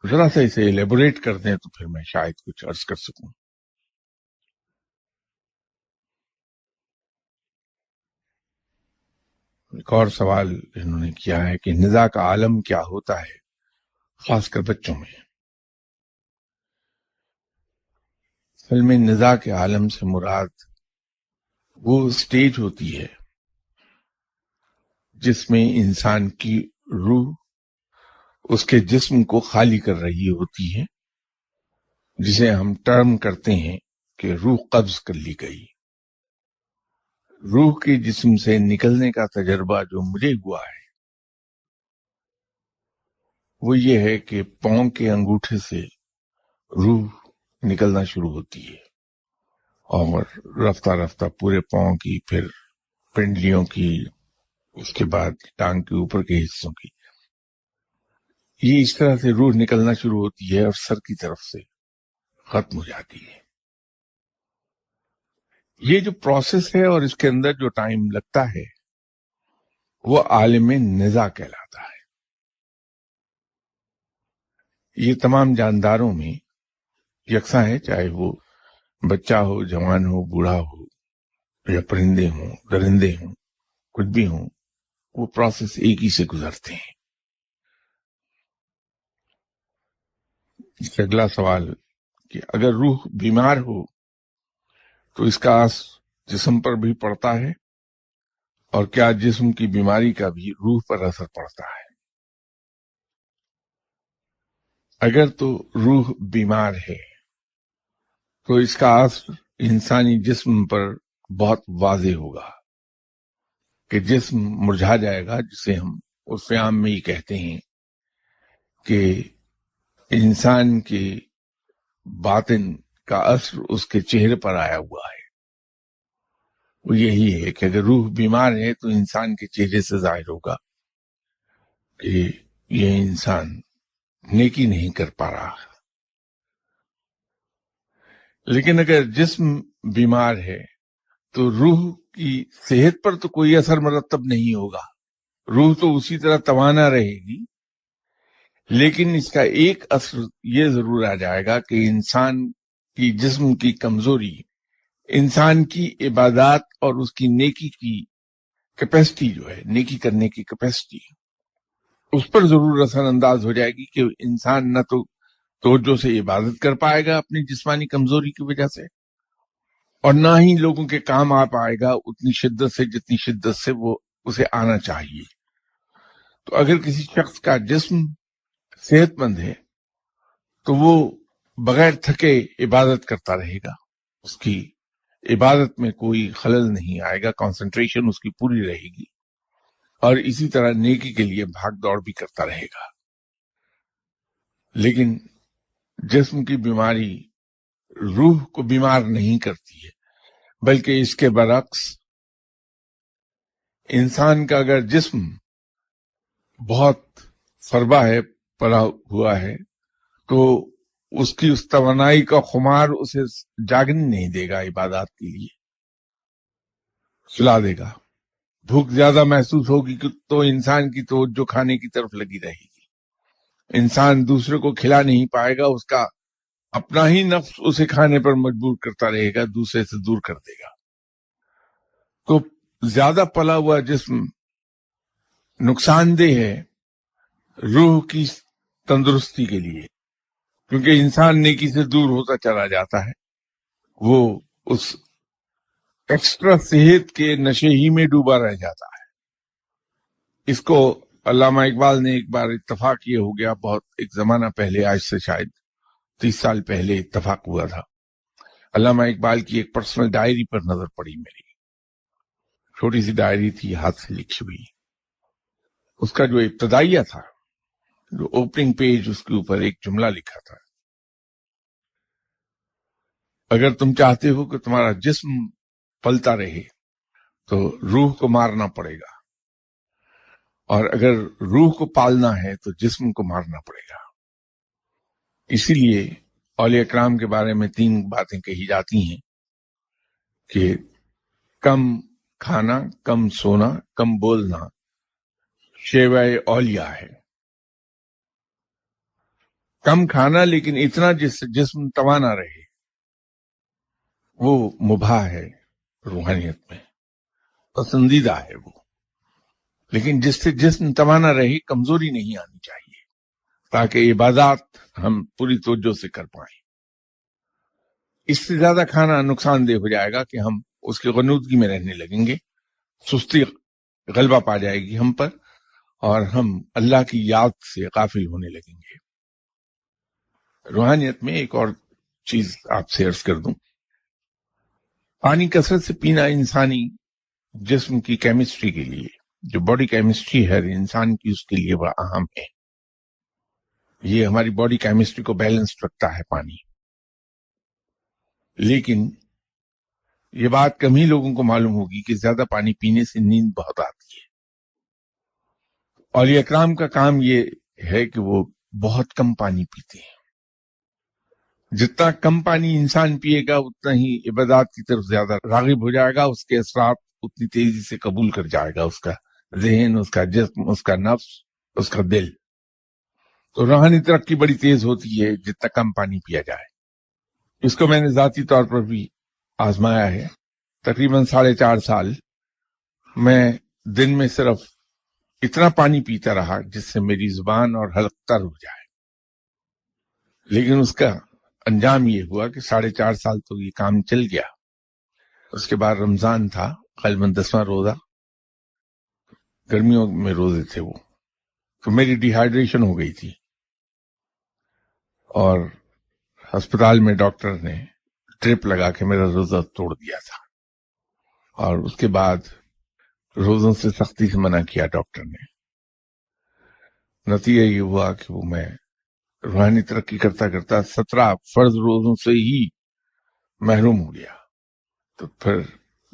ذرا سا اسے ایلیبوریٹ کر دیں تو پھر میں شاید کچھ عرض کر سکوں۔ ایک اور سوال انہوں نے کیا ہے کہ نزاع کا عالم کیا ہوتا ہے، خاص کر بچوں میں۔ اصل میں نزاع کے عالم سے مراد وہ سٹیج ہوتی ہے جس میں انسان کی روح اس کے جسم کو خالی کر رہی ہوتی ہے، جسے ہم ٹرم کرتے ہیں کہ روح قبض کر لی گئی۔ روح کے جسم سے نکلنے کا تجربہ جو مجھے ہوا ہے وہ یہ ہے کہ پاؤں کے انگوٹھے سے روح نکلنا شروع ہوتی ہے، اور رفتہ رفتہ پورے پاؤں کی، پھر پنڈلیوں کی، اس کے بعد ٹانگ کے اوپر کے حصوں کی، یہ اس طرح سے روح نکلنا شروع ہوتی ہے اور سر کی طرف سے ختم ہو جاتی ہے۔ یہ جو پروسیس ہے اور اس کے اندر جو ٹائم لگتا ہے وہ عالم نزاع کہلاتا ہے۔ یہ تمام جانداروں میں یکساں ہے، چاہے وہ بچہ ہو، جوان ہو، بوڑھا ہو، یا پرندے ہوں، درندے ہوں، کچھ بھی ہوں، وہ پروسیس ایک ہی سے گزرتے ہیں۔ اگلا سوال کہ اگر روح بیمار ہو تو اس کا اثر جسم پر بھی پڑتا ہے، اور کیا جسم کی بیماری کا بھی روح پر اثر پڑتا ہے؟ اگر تو روح بیمار ہے تو اس کا اثر انسانی جسم پر بہت واضح ہوگا کہ جسم مرجھا جائے گا، جسے ہم عرف عام میں ہی کہتے ہیں کہ انسان کے باطن کا اثر اس کے چہرے پر آیا ہوا ہے۔ وہ یہی ہے کہ اگر روح بیمار ہے تو انسان کے چہرے سے ظاہر ہوگا کہ یہ انسان نیکی نہیں کر پا رہا. لیکن اگر جسم بیمار ہے تو روح کی صحت پر تو کوئی اثر مرتب نہیں ہوگا. روح تو اسی طرح توانا رہے گی، لیکن اس کا ایک اثر یہ ضرور آ جائے گا کہ انسان کی جسم کی کمزوری انسان کی عبادات اور اس کی نیکی کی کیپیسٹی جو ہے، نیکی کرنے کی کیپیسٹی، اس پر ضرور اثر انداز ہو جائے گی کہ انسان نہ تو توجہ سے عبادت کر پائے گا اپنی جسمانی کمزوری کی وجہ سے، اور نہ ہی لوگوں کے کام آ پائے گا اتنی شدت سے جتنی شدت سے وہ اسے آنا چاہیے. تو اگر کسی شخص کا جسم صحت مند ہے تو وہ بغیر تھکے عبادت کرتا رہے گا، اس کی عبادت میں کوئی خلل نہیں آئے گا، کنسنٹریشن اس کی پوری رہے گی، اور اسی طرح نیکی کے لیے بھاگ دوڑ بھی کرتا رہے گا. لیکن جسم کی بیماری روح کو بیمار نہیں کرتی ہے، بلکہ اس کے برعکس انسان کا اگر جسم بہت فربا ہے، پڑا ہوا ہے، تو اس کی اس توانائی کا خمار اسے جاگنے نہیں دے گا، عبادات کے لیے سلا دے گا. بھوک زیادہ محسوس ہوگی تو انسان کی توجہ کھانے کی طرف لگی رہے گی. انسان دوسرے کو کھلا نہیں پائے گا، اس کا اپنا ہی نفس اسے کھانے پر مجبور کرتا رہے گا، دوسرے سے دور کر دے گا. تو زیادہ پلا ہوا جسم نقصان دہ ہے روح کی تندرستی کے لیے، کیونکہ انسان نیکی سے دور ہوتا چلا جاتا ہے، وہ اس ایکسٹرا صحت کے نشے ہی میں ڈوبا رہ جاتا ہے. اس کو علامہ اقبال نے ایک بار اتفاق یہ ہو گیا، بہت ایک زمانہ پہلے، آج سے شاید 30 سال پہلے اتفاق ہوا تھا. علامہ اقبال کی ایک پرسنل ڈائری پر نظر پڑی میری، چھوٹی سی ڈائری تھی، ہاتھ سے لکھی ہوئی. اس کا جو ابتدائیہ تھا، جو اوپننگ پیج، اس کے اوپر ایک جملہ لکھا تھا: اگر تم چاہتے ہو کہ تمہارا جسم پلتا رہے تو روح کو مارنا پڑے گا، اور اگر روح کو پالنا ہے تو جسم کو مارنا پڑے گا. اسی لیے اولیاء کرام کے بارے میں 3 باتیں کہی جاتی ہیں کہ کم کھانا، کم سونا، کم بولنا شیوائے اولیاء ہے. کم کھانا لیکن اتنا جس سے جسم توانا رہے، وہ مباح ہے، روحانیت میں پسندیدہ ہے وہ، لیکن جس سے جسم توانا رہے، کمزوری نہیں آنی چاہیے، تاکہ عبادات ہم پوری توجہ سے کر پائیں. اس سے زیادہ کھانا نقصان دہ ہو جائے گا کہ ہم اس کی غنودگی میں رہنے لگیں گے، سستی غلبہ پا جائے گی ہم پر، اور ہم اللہ کی یاد سے غافل ہونے لگیں گے. روحانیت میں ایک اور چیز آپ سے عرض کر دوں، پانی کثرت سے پینا انسانی جسم کی کیمسٹری کے لیے، جو باڈی کیمسٹری ہے انسان کی، اس کے لیے بڑا اہم ہے. یہ ہماری باڈی کیمسٹری کو بیلنس رکھتا ہے پانی. لیکن یہ بات کم ہی لوگوں کو معلوم ہوگی کہ زیادہ پانی پینے سے نیند بہت آتی ہے. اولیاء کرام کا کام یہ ہے کہ وہ بہت کم پانی پیتے ہیں. جتنا کم پانی انسان پیے گا اتنا ہی عبادات کی طرف زیادہ راغب ہو جائے گا، اس کے اثرات اتنی تیزی سے قبول کر جائے گا اس کا ذہن، اس کا جسم، اس کا نفس، اس کا دل. تو روحانی ترقی بڑی تیز ہوتی ہے جتنا کم پانی پیا جائے. اس کو میں نے ذاتی طور پر بھی آزمایا ہے. تقریباً 4.5 سال میں دن میں صرف اتنا پانی پیتا رہا جس سے میری زبان اور حلق تر ہو جائے. لیکن اس کا انجام یہ ہوا کہ 4.5 سال تو یہ کام چل گیا. اس کے بعد رمضان تھا، غالباً 10واں روزہ، گرمیوں میں روزے تھے وہ، تو میری ڈی ہائیڈریشن ہو گئی تھی، اور ہسپتال میں ڈاکٹر نے ڈرپ لگا کے میرا روزہ توڑ دیا تھا، اور اس کے بعد روزوں سے سختی سے منع کیا ڈاکٹر نے. نتیجہ یہ ہوا کہ وہ میں روحانی ترقی کرتا کرتا 17 فرض روزوں سے ہی محروم ہو گیا. تو پھر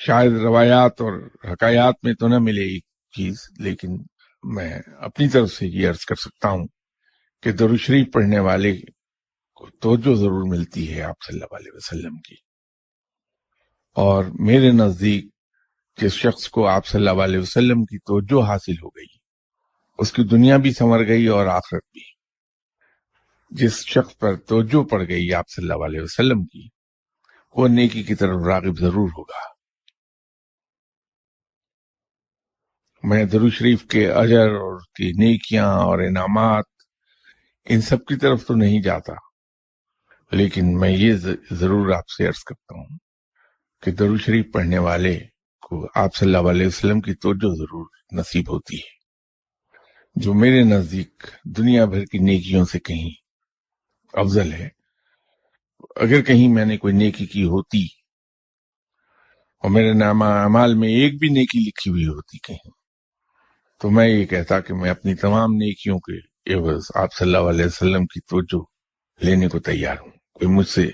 شاید روایات اور حکایات میں تو نہ ملے ایک چیز، لیکن میں اپنی طرف سے یہ عرض کر سکتا ہوں کہ درود شریف پڑھنے والے کو توجہ ضرور ملتی ہے آپ صلی اللہ علیہ وسلم کی، اور میرے نزدیک جس شخص کو آپ صلی اللہ علیہ وسلم کی توجہ حاصل ہو گئی اس کی دنیا بھی سنور گئی اور آخرت بھی۔ جس شخص پر توجہ پڑ گئی آپ صلی اللہ علیہ وسلم کی، وہ نیکی کی طرف راغب ضرور ہوگا۔ میں درود شریف کے اجر اور اس کی نیکیاں اور انعامات ان سب کی طرف تو نہیں جاتا، لیکن میں یہ ضرور آپ سے عرض کرتا ہوں کہ درود شریف پڑھنے والے کو آپ صلی اللہ علیہ وسلم کی توجہ ضرور نصیب ہوتی ہے، جو میرے نزدیک دنیا بھر کی نیکیوں سے کہیں افضل ہے۔ اگر کہیں میں نے کوئی نیکی کی ہوتی اور میرے نامہ اعمال میں ایک بھی نیکی لکھی ہوئی ہوتی کہیں، تو میں یہ کہتا کہ میں اپنی تمام نیکیوں کے عوض آپ صلی اللہ علیہ وسلم کی توجہ لینے کو تیار ہوں۔ کوئی مجھ سے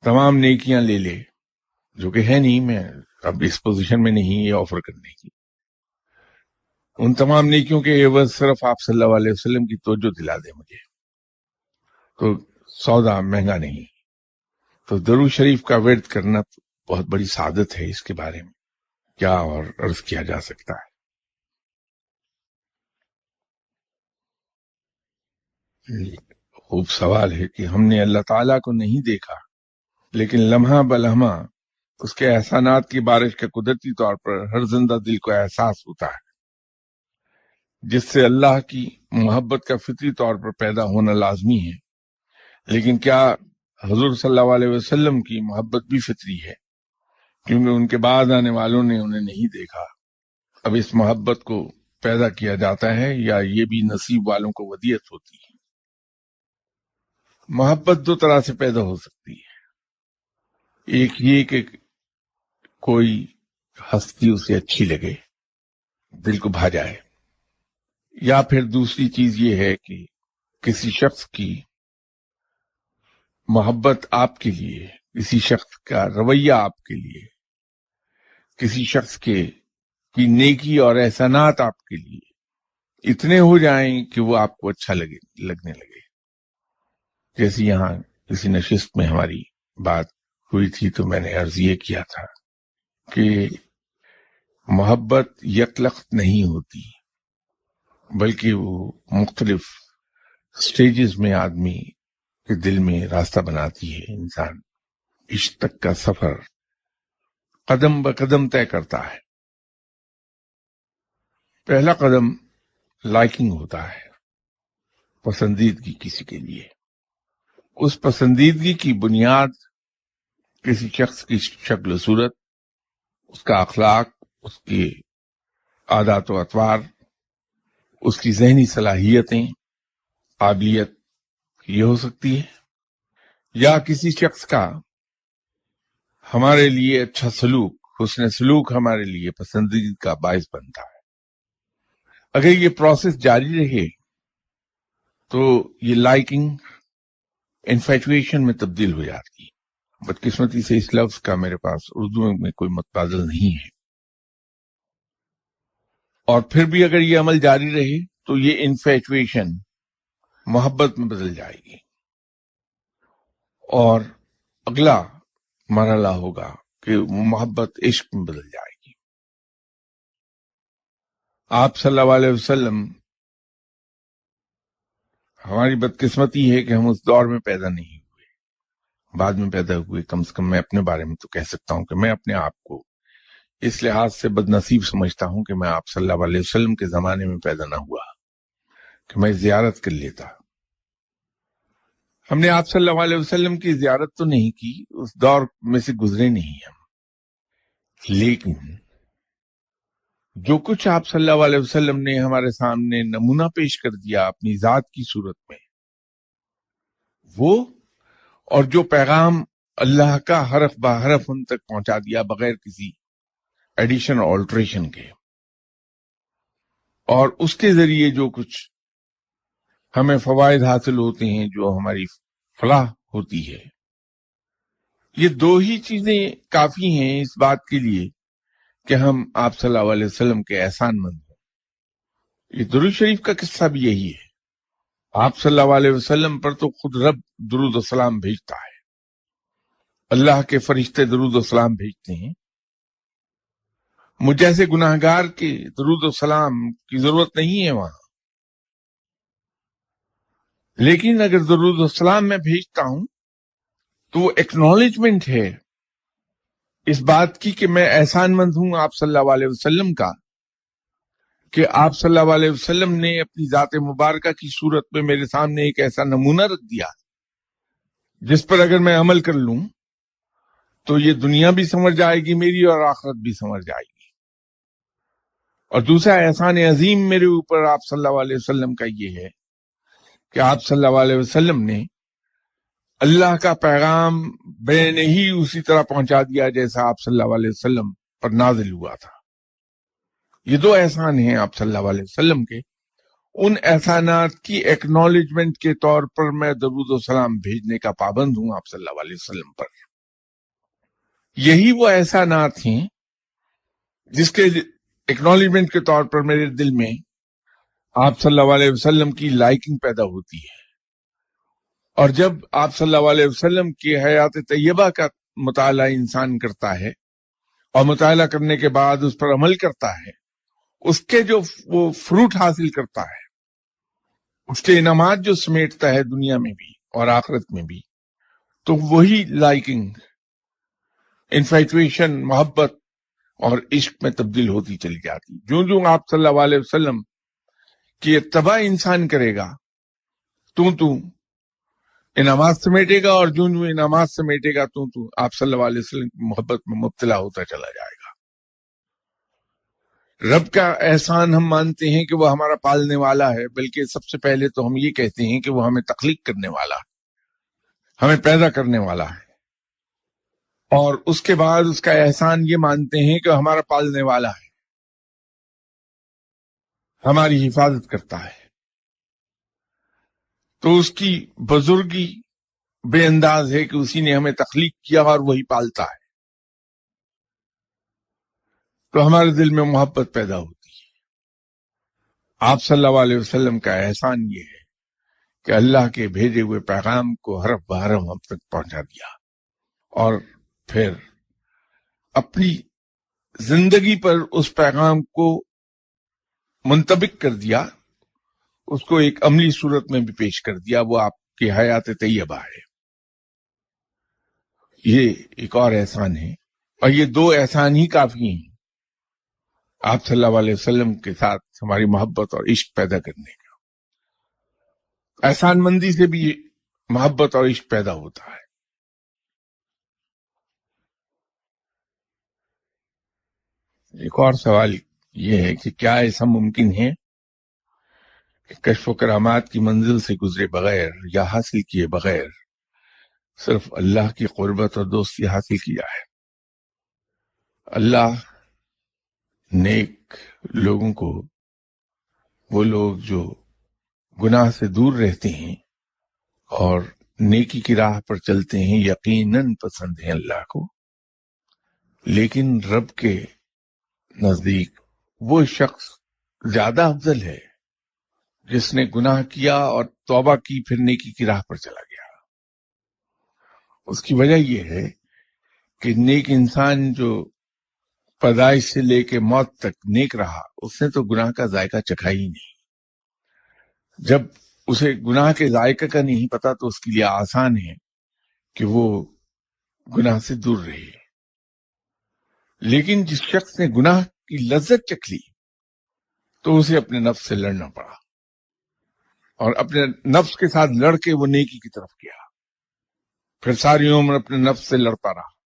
تمام نیکیاں لے لے، جو کہ ہے نہیں، میں اب اس پوزیشن میں نہیں یہ آفر کرنے کی، ان تمام نیکیوں کے عوض صرف آپ صلی اللہ علیہ وسلم کی توجہ دلا دے مجھے، تو سودا مہنگا نہیں۔ تو درود شریف کا ورد کرنا بہت بڑی سعادت ہے، اس کے بارے میں کیا اور عرض کیا جا سکتا ہے۔ خوب سوال ہے کہ ہم نے اللہ تعالیٰ کو نہیں دیکھا، لیکن لمحہ بلمحہ اس کے احسانات کی بارش کا قدرتی طور پر ہر زندہ دل کو احساس ہوتا ہے، جس سے اللہ کی محبت کا فطری طور پر پیدا ہونا لازمی ہے۔ لیکن کیا حضور صلی اللہ علیہ وسلم کی محبت بھی فطری ہے؟ کیونکہ ان کے بعد آنے والوں نے انہیں نہیں دیکھا۔ اب اس محبت کو پیدا کیا جاتا ہے یا یہ بھی نصیب والوں کو ودیعت ہوتی ہے؟ محبت دو طرح سے پیدا ہو سکتی ہے، ایک یہ کہ کوئی ہستی اسے اچھی لگے، دل کو بھا جائے، یا پھر دوسری چیز یہ ہے کہ کسی شخص کی محبت آپ کے لیے، کسی شخص کا رویہ آپ کے لیے، کسی شخص کی نیکی اور احسانات آپ کے لیے اتنے ہو جائیں کہ وہ آپ کو اچھا لگنے لگے۔ جیسے یہاں کسی نشست میں ہماری بات ہوئی تھی تو میں نے عرض یہ کیا تھا کہ محبت یکلخت نہیں ہوتی، بلکہ وہ مختلف سٹیجز میں آدمی کے دل میں راستہ بناتی ہے۔ انسان عشق تک کا سفر قدم بقدم طے کرتا ہے۔ پہلا قدم لائکنگ ہوتا ہے، پسندیدگی کسی کے لیے۔ اس پسندیدگی کی بنیاد کسی شخص کی شکل و صورت، اس کا اخلاق، اس کی عادات و اطوار، اس کی ذہنی صلاحیتیں، قابلیت یہ ہو سکتی ہے، یا کسی شخص کا ہمارے لیے اچھا سلوک، حسن سلوک ہمارے لیے پسندیدگی کا باعث بنتا ہے۔ اگر یہ پروسیس جاری رہے تو یہ لائکنگ انفیچویشن میں تبدیل ہو جاتی ہے۔ بدقسمتی سے اس لفظ کا میرے پاس اردو میں کوئی متبادل نہیں ہے، اور پھر بھی اگر یہ عمل جاری رہے تو یہ انفیچویشن محبت میں بدل جائے گی، اور اگلا مرحلہ ہوگا کہ محبت عشق میں بدل جائے گی۔ آپ صلی اللہ علیہ وسلم، ہماری بدقسمتی ہے کہ ہم اس دور میں پیدا نہیں ہوئے، بعد میں پیدا ہوئے۔ کم سے کم میں اپنے بارے میں تو کہہ سکتا ہوں کہ میں اپنے آپ کو اس لحاظ سے بد نصیب سمجھتا ہوں کہ میں آپ صلی اللہ علیہ وسلم کے زمانے میں پیدا نہ ہوا کہ میں زیارت کر لیتا۔ ہم نے آپ صلی اللہ علیہ وسلم کی زیارت تو نہیں کی، اس دور میں سے گزرے نہیں ہم، لیکن جو کچھ آپ صلی اللہ علیہ وسلم نے ہمارے سامنے نمونہ پیش کر دیا اپنی ذات کی صورت میں، وہ اور جو پیغام اللہ کا حرف بہ حرف ان تک پہنچا دیا بغیر کسی ایڈیشن اور آلٹریشن کے، اور اس کے ذریعے جو کچھ ہمیں فوائد حاصل ہوتے ہیں، جو ہماری فلاح ہوتی ہے، یہ دو ہی چیزیں کافی ہیں اس بات کے لیے کہ ہم آپ صلی اللہ علیہ وسلم کے احسان مند ہوں۔ یہ درود شریف کا قصہ بھی یہی ہے۔ آپ صلی اللہ علیہ وسلم پر تو خود رب درود و سلام بھیجتا ہے، اللہ کے فرشتے درود و سلام بھیجتے ہیں۔ مجھ جیسے گناہگار کے درود و سلام کی ضرورت نہیں ہے وہاں، لیکن اگر درود و سلام میں بھیجتا ہوں تو وہ ایکنالجمنٹ ہے اس بات کی کہ میں احسان مند ہوں آپ صلی اللہ علیہ وسلم کا، کہ آپ صلی اللہ علیہ وسلم نے اپنی ذات مبارکہ کی صورت میں میرے سامنے ایک ایسا نمونہ رکھ دیا جس پر اگر میں عمل کر لوں تو یہ دنیا بھی سمجھ جائے گی میری اور آخرت بھی سمجھ جائے گی۔ اور دوسرا احسان عظیم میرے اوپر آپ صلی اللہ علیہ وسلم کا یہ ہے کہ آپ صلی اللہ علیہ وسلم نے اللہ کا پیغام بے نہیں اسی طرح پہنچا دیا جیسا آپ صلی اللہ علیہ وسلم پر نازل ہوا تھا۔ یہ دو احسان ہیں آپ صلی اللہ علیہ وسلم کے۔ ان احسانات کی ایکنالجمنٹ کے طور پر میں درود و سلام بھیجنے کا پابند ہوں آپ صلی اللہ علیہ وسلم پر۔ یہی وہ احسانات ہیں جس کے ایکنالجمنٹ کے طور پر میرے دل میں آپ صلی اللہ علیہ وسلم کی لائکنگ پیدا ہوتی ہے، اور جب آپ صلی اللہ علیہ وسلم کی حیات طیبہ کا مطالعہ انسان کرتا ہے اور مطالعہ کرنے کے بعد اس پر عمل کرتا ہے، اس کے جو وہ فروٹ حاصل کرتا ہے، اس کے انعامات جو سمیٹتا ہے دنیا میں بھی اور آخرت میں بھی، تو وہی لائکنگ، انفیچویشن، محبت اور عشق میں تبدیل ہوتی چلی جاتی۔ جو جو آپ صلی اللہ علیہ وسلم کی اتباع انسان کرے گا تو انعامات سمیٹے گا، اور جو جو انعامات سمیٹے گا تو آپ صلی اللہ علیہ وسلم کی محبت میں مبتلا ہوتا چلا جائے گا۔ رب کا احسان ہم مانتے ہیں کہ وہ ہمارا پالنے والا ہے، بلکہ سب سے پہلے تو ہم یہ کہتے ہیں کہ وہ ہمیں تخلیق کرنے والا ہے، ہمیں پیدا کرنے والا ہے، اور اس کے بعد اس کا احسان یہ مانتے ہیں کہ ہمارا پالنے والا ہے، ہماری حفاظت کرتا ہے۔ تو اس کی بزرگی بے انداز ہے کہ اسی نے ہمیں تخلیق کیا اور وہی پالتا ہے، تو ہمارے دل میں محبت پیدا ہوتی ہے۔ آپ صلی اللہ علیہ وسلم کا احسان یہ ہے کہ اللہ کے بھیجے ہوئے پیغام کو حرف بحرف ہم تک پہنچا دیا، اور پھر اپنی زندگی پر اس پیغام کو منطبق کر دیا، اس کو ایک عملی صورت میں بھی پیش کر دیا۔ وہ آپ کی حیات طیبہ ہے۔ یہ ایک اور احسان ہے، اور یہ دو احسان ہی کافی ہیں آپ صلی اللہ علیہ وسلم کے ساتھ ہماری محبت اور عشق پیدا کرنے کا۔ احسان مندی سے بھی محبت اور عشق پیدا ہوتا ہے۔ ایک اور سوال یہ ہے کہ کیا ایسا ممکن ہے کہ کشف و کرامات کی منزل سے گزرے بغیر یا حاصل کیے بغیر صرف اللہ کی قربت اور دوستی حاصل کی جائے؟ اللہ نیک لوگوں کو، وہ لوگ جو گناہ سے دور رہتے ہیں اور نیکی کی راہ پر چلتے ہیں، یقیناً پسند ہیں اللہ کو، لیکن رب کے نزدیک وہ شخص زیادہ افضل ہے جس نے گناہ کیا اور توبہ کی، پھر نیکی کی راہ پر چلا گیا۔ اس کی وجہ یہ ہے کہ نیک انسان جو پیدائش سے لے کے موت تک نیک رہا، اس نے تو گناہ کا ذائقہ چکھا ہی نہیں۔ جب اسے گناہ کے ذائقہ کا نہیں پتا تو اس کے لیے آسان ہے کہ وہ گناہ سے دور رہے۔ لیکن جس شخص نے گناہ کی لذت چکھ لی تو اسے اپنے نفس سے لڑنا پڑا، اور اپنے نفس کے ساتھ لڑ کے وہ نیکی کی طرف گیا، پھر ساری عمر اپنے نفس سے لڑتا رہا۔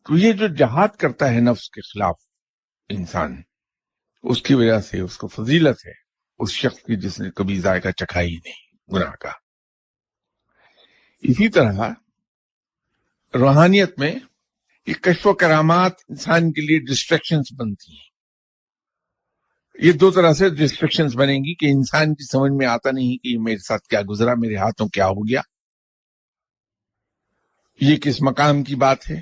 تو یہ جو جہاد کرتا ہے نفس کے خلاف انسان، اس کی وجہ سے اس کو فضیلت ہے اس شخص کی جس نے کبھی ذائقہ چکھا ہی نہیں گناہ کا۔ اسی طرح روحانیت میں یہ کشف و کرامات انسان کے لیے ڈسٹریکشنز بنتی ہیں۔ یہ دو طرح سے ڈسٹریکشنز بنیں گی کہ انسان کی سمجھ میں آتا نہیں کہ میرے ساتھ کیا گزرا، میرے ہاتھوں کیا ہو گیا، یہ کس مقام کی بات ہے،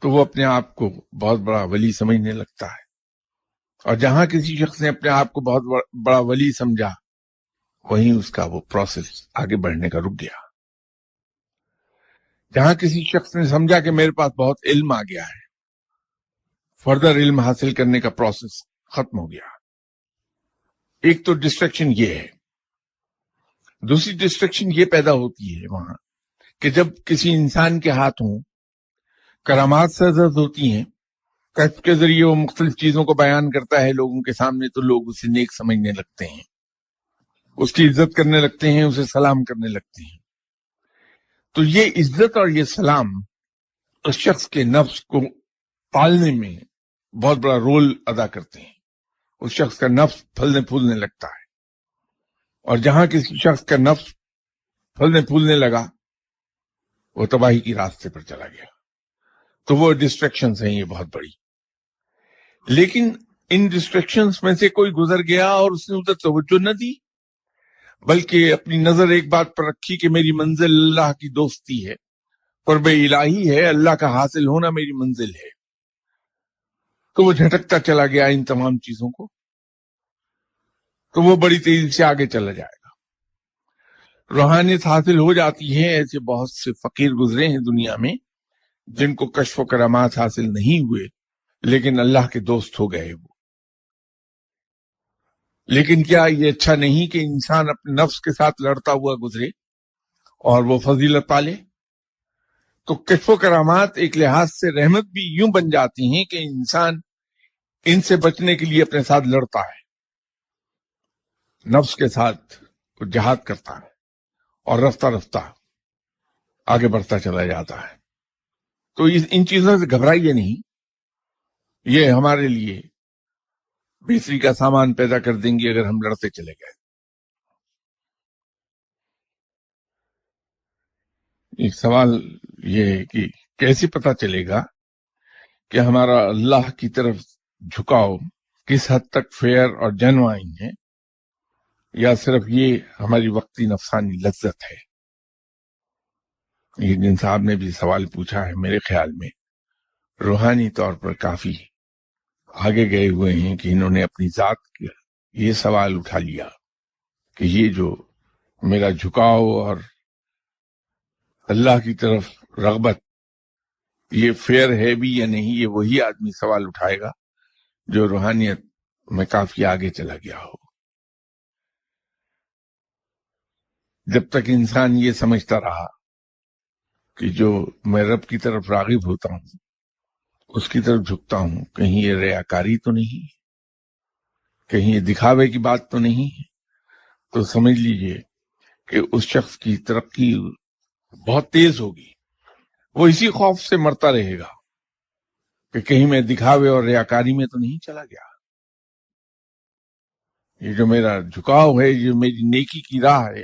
تو وہ اپنے آپ کو بہت بڑا ولی سمجھنے لگتا ہے، اور جہاں کسی شخص نے اپنے آپ کو بہت بڑا ولی سمجھا، وہیں اس کا وہ پروسیس آگے بڑھنے کا رک گیا۔ جہاں کسی شخص نے سمجھا کہ میرے پاس بہت علم آ گیا ہے، فردر علم حاصل کرنے کا پروسیس ختم ہو گیا۔ ایک تو ڈسٹریکشن یہ ہے، دوسری ڈسٹریکشن یہ پیدا ہوتی ہے وہاں کہ جب کسی انسان کے ہاتھوں کرامات سرزد ہوتی ہیں، کشف کے ذریعے وہ مختلف چیزوں کو بیان کرتا ہے لوگوں کے سامنے، تو لوگ اسے نیک سمجھنے لگتے ہیں، اس کی عزت کرنے لگتے ہیں، اسے سلام کرنے لگتے ہیں۔ تو یہ عزت اور یہ سلام اس شخص کے نفس کو پالنے میں بہت بڑا رول ادا کرتے ہیں۔ اس شخص کا نفس پھلنے پھولنے لگتا ہے، اور جہاں کسی شخص کا نفس پھلنے پھولنے لگا، وہ تباہی کی راستے پر چلا گیا۔ تو وہ ڈسٹریکشنز ہیں یہ بہت بڑی، لیکن ان ڈسٹریکشنز میں سے کوئی گزر گیا اور اس نے ادھر توجہ نہ دی، بلکہ اپنی نظر ایک بات پر رکھی کہ میری منزل اللہ کی دوستی ہے، قرب الہی ہے، اللہ کا حاصل ہونا میری منزل ہے، تو وہ جھٹکتا چلا گیا ان تمام چیزوں کو، تو وہ بڑی تیزی سے آگے چلا جائے گا۔ روحانیت حاصل ہو جاتی ہے۔ ایسے بہت سے فقیر گزرے ہیں دنیا میں جن کو کشف و کرامات حاصل نہیں ہوئے، لیکن اللہ کے دوست ہو گئے وہ۔ لیکن کیا یہ اچھا نہیں کہ انسان اپنے نفس کے ساتھ لڑتا ہوا گزرے اور وہ فضیلت پالے؟ تو کشف و کرامات ایک لحاظ سے رحمت بھی یوں بن جاتی ہیں کہ انسان ان سے بچنے کے لیے اپنے ساتھ لڑتا ہے، نفس کے ساتھ جہاد کرتا ہے، اور رفتہ رفتہ آگے بڑھتا چلا جاتا ہے۔ تو ان چیزوں سے گھبرائیے نہیں، یہ ہمارے لیے بہتری کا سامان پیدا کر دیں گے اگر ہم لڑتے چلے گئے۔ ایک سوال یہ ہے کہ کیسے پتا چلے گا کہ ہمارا اللہ کی طرف جھکاؤ کس حد تک فیئر اور جینوائن ہے، یا صرف یہ ہماری وقتی نفسانی لذت ہے؟ یہ جن صاحب نے بھی سوال پوچھا ہے، میرے خیال میں روحانی طور پر کافی آگے گئے ہوئے ہیں کہ انہوں نے اپنی ذات کا یہ سوال اٹھا لیا کہ یہ جو میرا جھکاؤ اور اللہ کی طرف رغبت یہ فیئر ہے بھی یا نہیں، یہ وہی آدمی سوال اٹھائے گا جو روحانیت میں کافی آگے چلا گیا ہو۔ جب تک انسان یہ سمجھتا رہا کہ جو میں رب کی طرف راغب ہوتا ہوں، اس کی طرف جھکتا ہوں، کہیں یہ ریاکاری تو نہیں، کہیں یہ دکھاوے کی بات تو نہیں، تو سمجھ لیجئے کہ اس شخص کی ترقی بہت تیز ہوگی۔ وہ اسی خوف سے مرتا رہے گا کہ کہیں میں دکھاوے اور ریاکاری میں تو نہیں چلا گیا۔ یہ جو میرا جھکاؤ ہے، جو میری نیکی کی راہ ہے،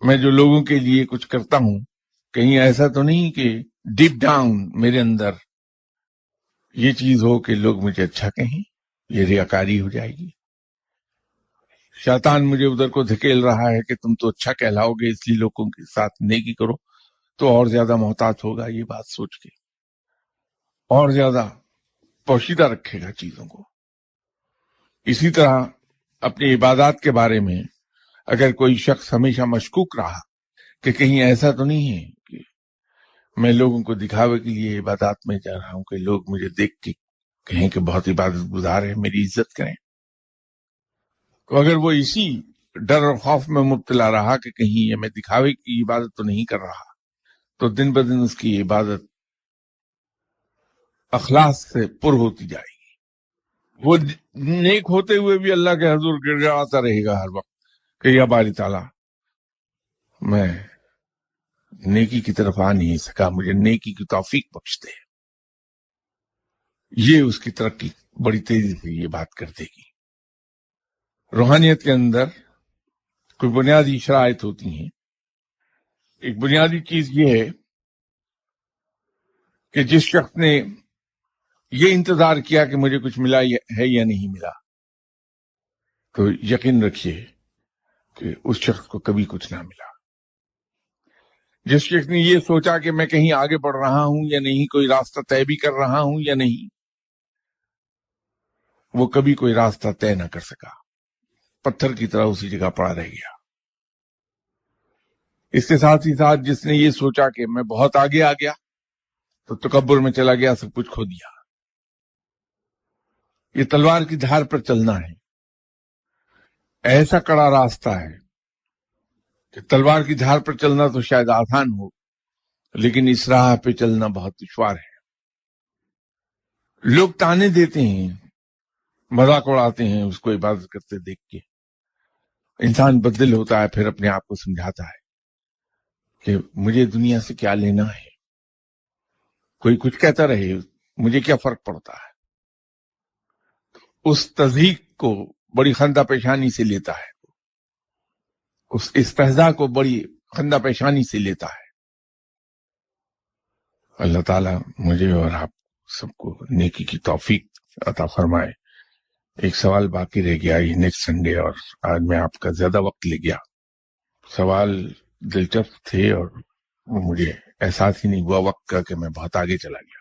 میں جو لوگوں کے لیے کچھ کرتا ہوں، کہیں ایسا تو نہیں کہ ڈیپ ڈاؤن میرے اندر یہ چیز ہو کہ لوگ مجھے اچھا کہیں، یہ ریاکاری ہو جائے گی۔ شیطان مجھے ادھر کو دھکیل رہا ہے کہ تم تو اچھا کہلاؤ گے، اس لیے لوگوں کے ساتھ نیکی کرو، تو اور زیادہ محتاط ہوگا یہ بات سوچ کے، اور زیادہ پوشیدہ رکھے گا چیزوں کو۔ اسی طرح اپنی عبادات کے بارے میں اگر کوئی شخص ہمیشہ مشکوک رہا کہ کہیں ایسا تو نہیں ہے کہ میں لوگوں کو دکھاوے کے لیے عبادات میں جا رہا ہوں کہ لوگ مجھے دیکھ کے کہیں کہ بہت عبادت گزار ہے، میری عزت کریں، تو اگر وہ اسی ڈر اور خوف میں مبتلا رہا کہ کہیں یہ میں دکھاوے کی عبادت تو نہیں کر رہا، تو دن بدن اس کی عبادت اخلاص سے پر ہوتی جائے گی۔ وہ نیک ہوتے ہوئے بھی اللہ کے حضور گر گڑاتا رہے گا ہر وقت کہ یا باری تعالیٰ میں نیکی کی طرف آ نہیں سکا، مجھے نیکی کی توفیق بخش دے۔ یہ اس کی ترقی بڑی تیزی سے یہ بات کر دے گی۔ روحانیت کے اندر کوئی بنیادی شرائط ہوتی ہیں۔ ایک بنیادی چیز یہ ہے کہ جس شخص نے یہ انتظار کیا کہ مجھے کچھ ملا ہے یا نہیں ملا، تو یقین رکھیے کہ اس شخص کو کبھی کچھ نہ ملا۔ جس شخص نے یہ سوچا کہ میں کہیں آگے بڑھ رہا ہوں یا نہیں، کوئی راستہ طے بھی کر رہا ہوں یا نہیں، وہ کبھی کوئی راستہ طے نہ کر سکا، پتھر کی طرح اسی جگہ پڑا رہ گیا۔ اس کے ساتھ ہی ساتھ جس نے یہ سوچا کہ میں بہت آگے آ گیا تو تکبر میں چلا گیا، سب کچھ کھو دیا۔ یہ تلوار کی دھار پر چلنا ہے، ایسا کڑا راستہ ہے کہ تلوار کی دھار پر چلنا تو شاید آسان ہو، لیکن اس راہ پہ چلنا بہت دشوار ہے۔ لوگ تانے دیتے ہیں، مذاق اڑاتے ہیں اس کو عبادت کرتے دیکھ کے۔ انسان بدل ہوتا ہے، پھر اپنے آپ کو سمجھاتا ہے کہ مجھے دنیا سے کیا لینا ہے، کوئی کچھ کہتا رہے مجھے کیا فرق پڑتا ہے۔ اس تضحیق کو بڑی خندہ پیشانی سے لیتا ہے، اس استہزاء کو بڑی خندہ پیشانی سے لیتا ہے۔ اللہ تعالیٰ مجھے اور آپ سب کو نیکی کی توفیق عطا فرمائے۔ ایک سوال باقی رہ گیا، یہ نیکسٹ سنڈے، اور آج میں آپ کا زیادہ وقت لے گیا۔ سوال دلچسپ تھے اور مجھے احساس ہی نہیں ہوا وقت کا کہ میں بہت آگے چلا گیا۔